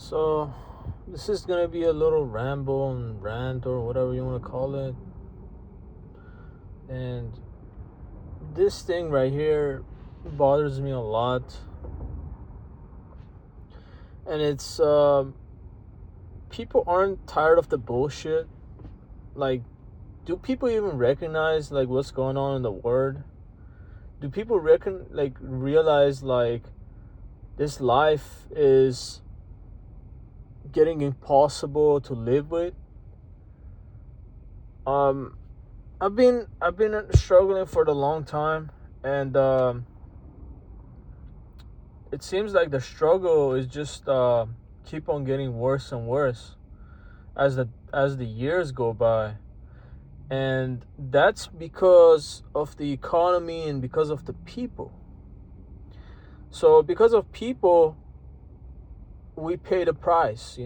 So, this is gonna be a little ramble and rant or whatever you want to call it. And this thing right here bothers me a lot. And it's people aren't tired of the bullshit. Like, do people even recognize like what's going on in the world? Do people realize like this life is getting impossible to live with? Um, I've been struggling for a long time, and it seems like the struggle is just keep on getting worse and worse as the years go by, and that's because of the economy and because of the people. So because of people, we pay the price,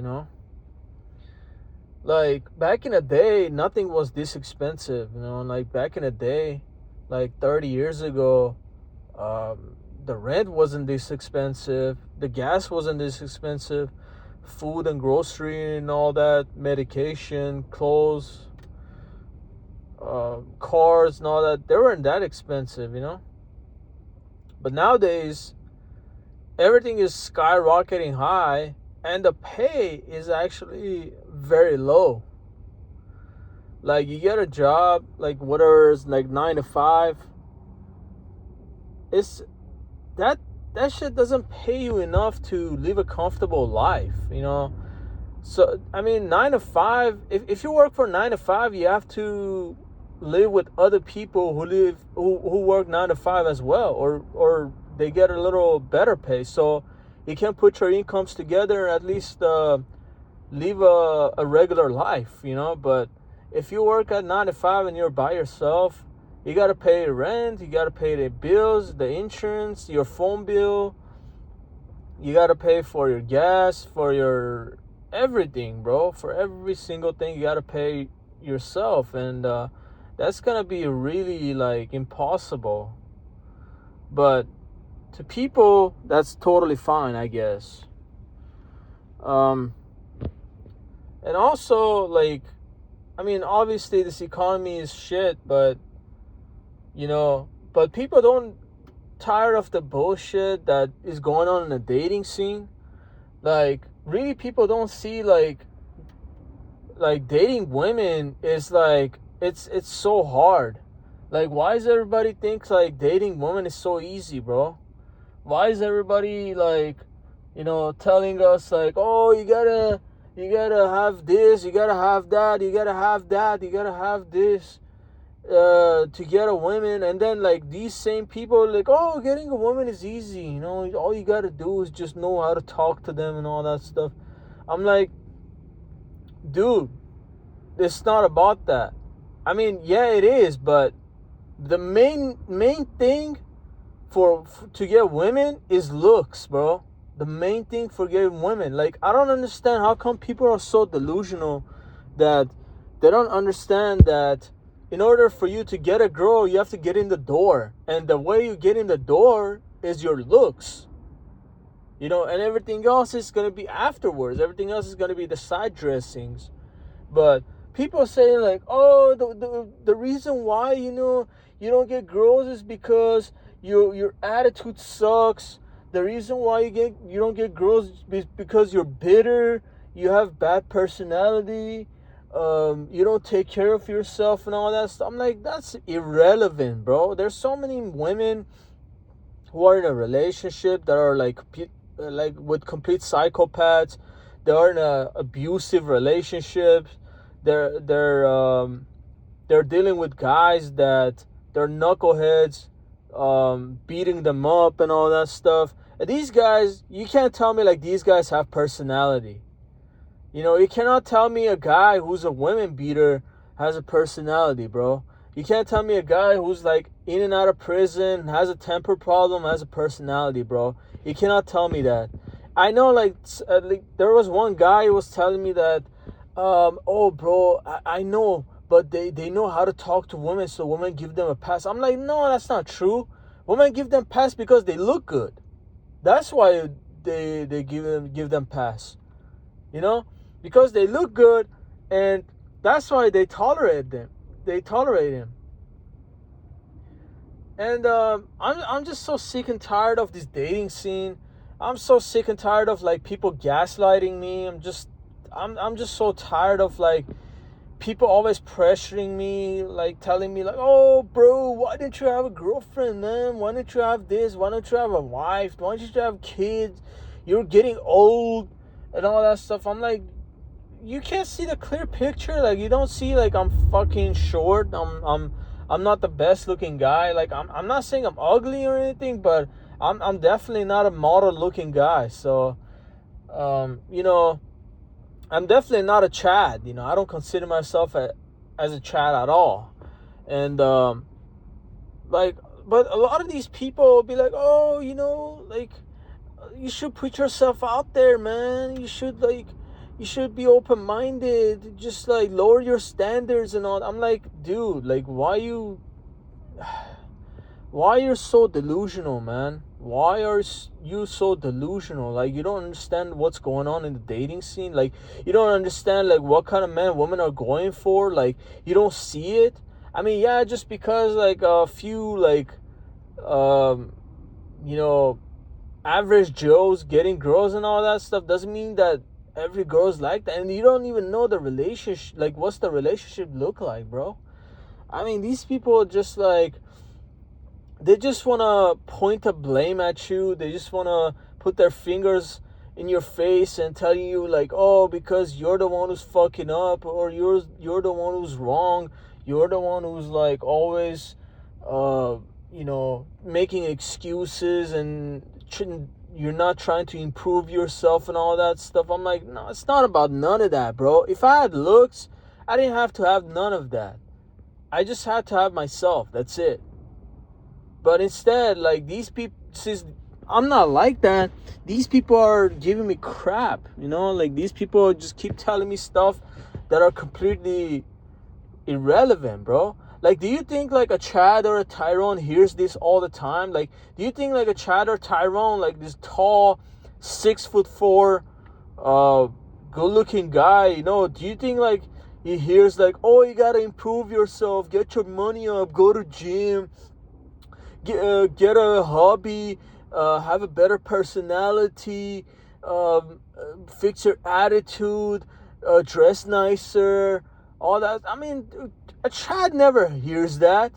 Like back in the day, nothing was this expensive, Like back in the day, like 30 years ago, the rent wasn't this expensive, the gas wasn't this expensive, food and grocery and all that, medication, clothes, cars and all that, they weren't that expensive. But nowadays, everything is skyrocketing high, and the pay is actually very low. Like you get a job, like whatever is like 9 to 5. It's that shit doesn't pay you enough to live a comfortable life. So I mean, 9 to 5. If you work for 9 to 5, you have to live with other people who work 9 to 5 as well, or they get a little better pay. So you can put your incomes together and at least live a regular life, But if you work at 9 to 5 and you're by yourself, you got to pay rent, you got to pay the bills, the insurance, your phone bill. You got to pay for your gas, for your everything, bro. For every single thing, you got to pay yourself. And that's going to be really, like, impossible. But to people, that's totally fine, I guess. And also, like, I mean, obviously this economy is shit, but people don't tired of the bullshit that is going on in the dating scene. Like, really, people don't see like dating women is like it's so hard. Like, why does everybody think like dating women is so easy, bro? Why is everybody like, telling us like, oh, you gotta have this, you gotta have that, you gotta have that, you gotta have this to get a woman, and then like these same people like, oh, getting a woman is easy, all you gotta do is just know how to talk to them and all that stuff. I'm like, dude, it's not about that. I mean, yeah, it is, but the main thing to get women is looks, bro. The main thing for getting women. Like, I don't understand how come people are so delusional that they don't understand that in order for you to get a girl, you have to get in the door. And the way you get in the door is your looks. And everything else is going to be afterwards. Everything else is going to be the side dressings. But people say like, oh, the reason why, you don't get girls is because your attitude sucks. The reason why you don't get girls is because you're bitter, you have bad personality, you don't take care of yourself and all that stuff. I'm like, that's irrelevant, bro. There's so many women who are in a relationship that are like with complete psychopaths. They are in a abusive relationships. They're dealing with guys that they're knuckleheads, beating them up and all that stuff. And these guys, you can't tell me like these guys have personality. You cannot tell me a guy who's a women beater has a personality, bro. You can't tell me a guy who's like in and out of prison, has a temper problem, has a personality, bro. You cannot tell me that. I know like there was one guy who was telling me that, oh, bro, I know, but they know how to talk to women, so women give them a pass. I'm like, no, that's not true. Women give them pass because they look good. That's why they give them pass. you know, because they look good, and that's why they tolerate them. They tolerate him. And I'm just so sick and tired of this dating scene. I'm so sick and tired of like people gaslighting me. I'm just so tired of like people always pressuring me, like telling me like, oh bro, why didn't you have a girlfriend, man? Why didn't you have this? Why don't you have a wife? Why don't you have kids? You're getting old and all that stuff. I'm like, you can't see the clear picture. Like, you don't see like I'm fucking short. I'm not the best looking guy. Like, I'm not saying I'm ugly or anything, but I'm definitely not a model looking guy. So you know, I'm definitely not a Chad. You know, I don't consider myself as a Chad at all. And like, but a lot of these people will be like, oh, you know, like, you should put yourself out there, man. You should be open-minded. Just like lower your standards and all. I'm like, dude, like, why you're so delusional, man? Why are you so delusional? Like, you don't understand what's going on in the dating scene. Like, you don't understand like what kind of men women are going for. Like, you don't see it. I mean, yeah, just because like a few like you know, average Joes getting girls and all that stuff doesn't mean that every girl's like that. And you don't even know the relationship, like what's the relationship look like, bro? I mean, these people just like, they just want to point a blame at you. They just want to put their fingers in your face and tell you like, oh, because you're the one who's fucking up, or you're the one who's wrong. You're the one who's like always you know, making excuses, and you're not trying to improve yourself and all that stuff. I'm like, no, it's not about none of that, bro. If I had looks, I didn't have to have none of that. I just had to have myself. That's it. But instead, like, these people, since I'm not like that, these people are giving me crap, you know? Like, these people just keep telling me stuff that are completely irrelevant, bro. Like, do you think like a Chad or a Tyrone hears this all the time? Like, do you think like a Chad or Tyrone, like this tall, 6'4", good-looking guy, you know, do you think like he hears like, oh, you gotta improve yourself, get your money up, go to gym, get a hobby, have a better personality, fix your attitude, dress nicer, all that? I mean, a Chad never hears that.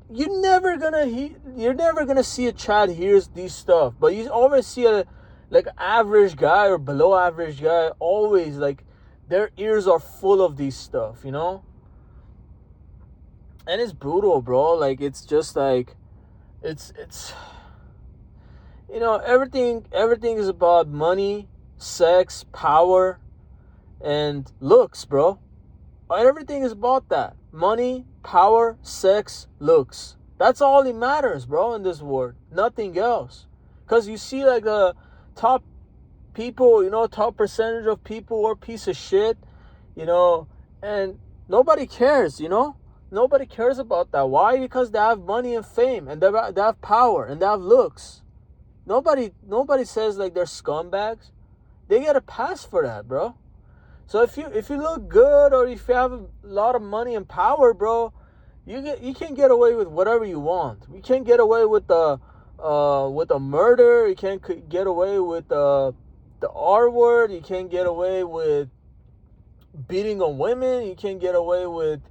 You're never gonna see a Chad hears these stuff. But you always see a like average guy or below average guy, always like their ears are full of these stuff, you know? And it's brutal, bro. Like, it's just like it's you know, everything is about money, sex, power, and looks, bro. Everything is about that. Money, power, sex, looks. That's all it matters, bro, in this world. Nothing else. Because you see like the top people, you know, top percentage of people are a piece of shit, you know, and nobody cares, you know. Nobody cares about that. Why? Because they have money and fame, and they have power, and they have looks. Nobody says like they're scumbags. They get a pass for that, bro. So if you look good, or if you have a lot of money and power, bro, you can get away with whatever you want. You can't get away with the murder. You can't get away with the R word. You can't get away with beating on women. You can't get away with,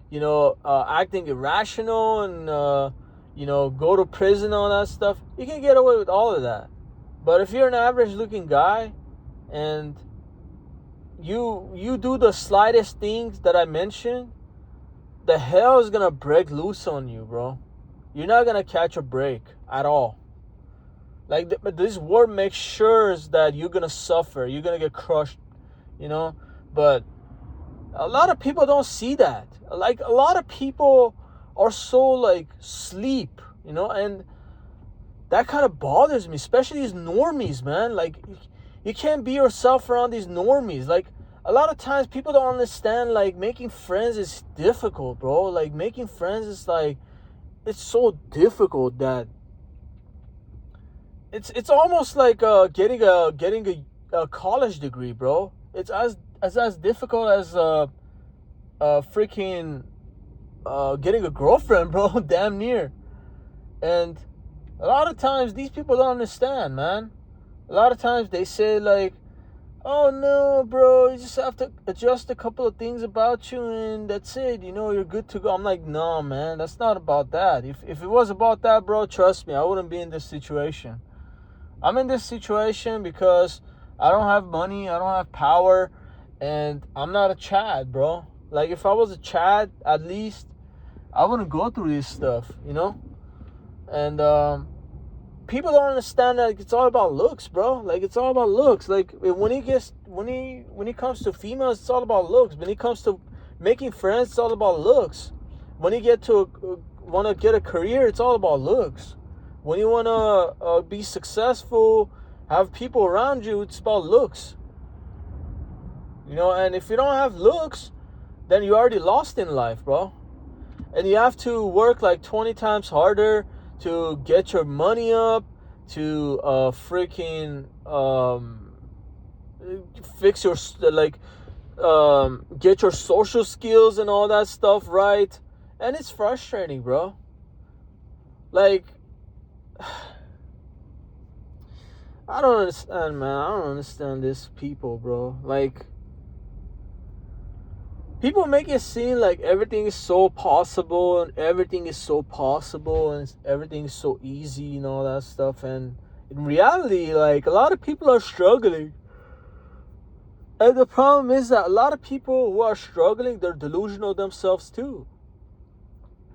you know, acting irrational and you know, go to prison, all that stuff. You can get away with all of that. But if you're an average looking guy and you do the slightest things that I mentioned, the hell is gonna break loose on you, bro. You're not gonna catch a break at all. Like, this world makes sure that you're gonna suffer, you're gonna get crushed, you know. But a lot of people don't see that. Like, a lot of people are so like sleep, you know, and that kind of bothers me, especially these normies, man. Like, you can't be yourself around these normies. Like, a lot of times people don't understand, like, making friends is difficult, bro. Like, making friends is like, it's so difficult that it's almost like getting a a college degree, bro. It's as difficult as freaking getting a girlfriend, bro. Damn near. And a lot of times these people don't understand, man. A lot of times they say like, oh no, bro, you just have to adjust a couple of things about you and that's it, you're good to go. I'm like, no, man, that's not about that. If it was about that, bro, trust me, I wouldn't be in this situation. I'm in this situation because I don't have money, I don't have power, and I'm not a Chad, bro. Like, if I was a Chad, at least I wouldn't go through this stuff, And people don't understand that it's all about looks, bro. Like, it's all about looks. Like, when it comes to females, it's all about looks. When it comes to making friends, it's all about looks. When you want to get a career, it's all about looks. When you want to be successful, have people around you, it's about looks. And if you don't have looks, then you're already lost in life, bro. And you have to work like 20 times harder to get your money up, to freaking fix your, get your social skills and all that stuff right. And it's frustrating, bro. Like, I don't understand, man. I don't understand these people, bro. Like, people make it seem like everything is so possible and everything is so possible and everything is so easy and all that stuff. And in reality, like, a lot of people are struggling. And the problem is that a lot of people who are struggling, they're delusional themselves too.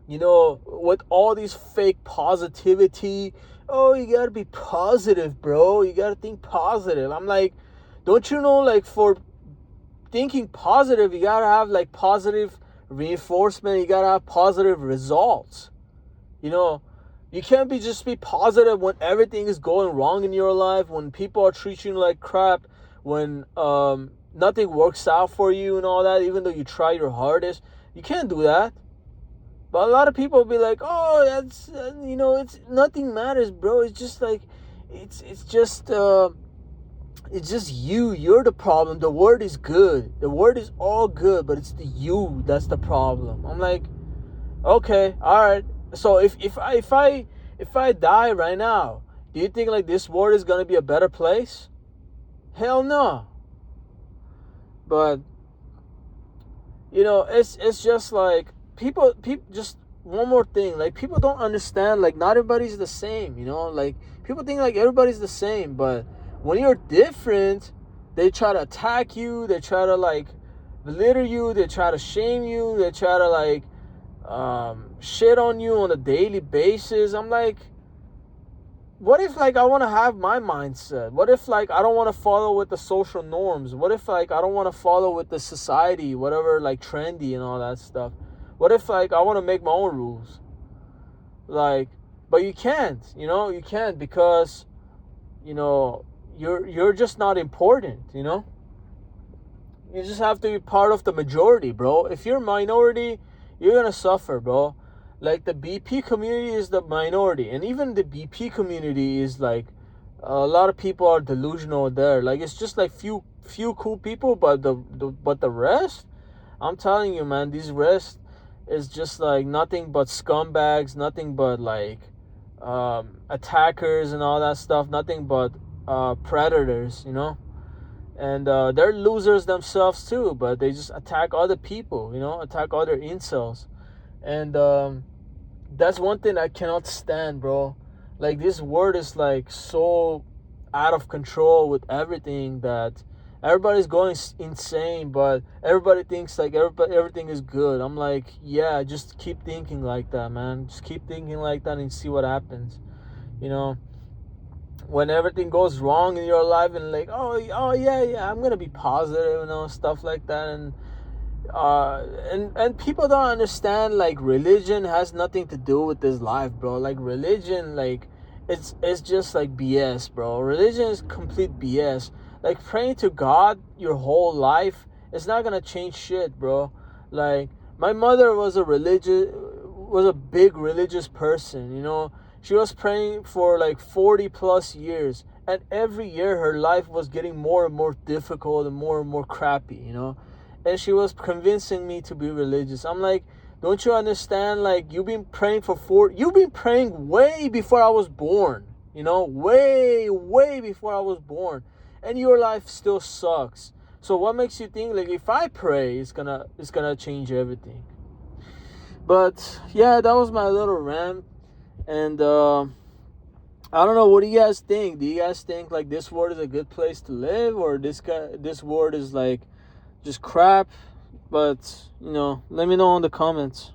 With all these fake positivity. Oh, you gotta be positive, bro. You gotta think positive. I'm like, don't you know, like, for thinking positive, you gotta have like positive reinforcement, you gotta have positive results. You can't just be positive when everything is going wrong in your life, when people are treating you like crap, when nothing works out for you and all that, even though you try your hardest. You can't do that. But a lot of people be like, oh, that's it's nothing matters, bro. It's just like it's just you're the problem. The word is good, the word is all good, but it's the you that's the problem. I'm like, okay, all right. So if I die right now, do you think like this world is gonna be a better place? Hell no. But it's just like people just one more thing, like, people don't understand, like, not everybody's the same. Like, people think like everybody's the same, but when you're different, they try to attack you, they try to like belittle you, they try to shame you, they try to like shit on you on a daily basis. I'm like, what if like I want to have my mindset? What if like I don't want to follow with the social norms? What if like I don't want to follow with the society, whatever, like trendy and all that stuff? What if like I want to make my own rules? Like, but you can't, you can't, because you're just not important. You just have to be part of the majority, bro. If you're a minority, you're gonna suffer, bro. Like, the BP community is the minority, and even the BP community is like, a lot of people are delusional there. Like, it's just like few cool people, but the rest, I'm telling you, man, these rest is just like nothing but scumbags, nothing but like attackers and all that stuff, nothing but predators, and they're losers themselves too, but they just attack other people, attack other incels. And that's one thing I cannot stand, bro. Like, this world is like so out of control with everything that everybody's going insane, but everybody thinks like everything is good. I'm like, yeah, just keep thinking like that, man. Just keep thinking like that and see what happens. When everything goes wrong in your life, and like, oh yeah, I'm gonna be positive, stuff like that. And people don't understand, like, religion has nothing to do with this life, bro. Like, religion, like, it's just like BS, bro. Religion is complete BS. Like, praying to God your whole life is not gonna change shit, bro. Like, my mother was a big religious person. She was praying for like 40 plus years, And every year her life was getting more and more difficult and more crappy, you know. And she was convincing me to be religious. I'm like, don't you understand? Like, you've been praying you've been praying way before I was born, you know, way before I was born. And your life still sucks. So what makes you think like if I pray it's gonna change everything? But yeah, that was my little rant. And I don't know, what do you guys think? Do you guys think like this world is a good place to live, or this world is like just crap? But you know, let me know in the comments.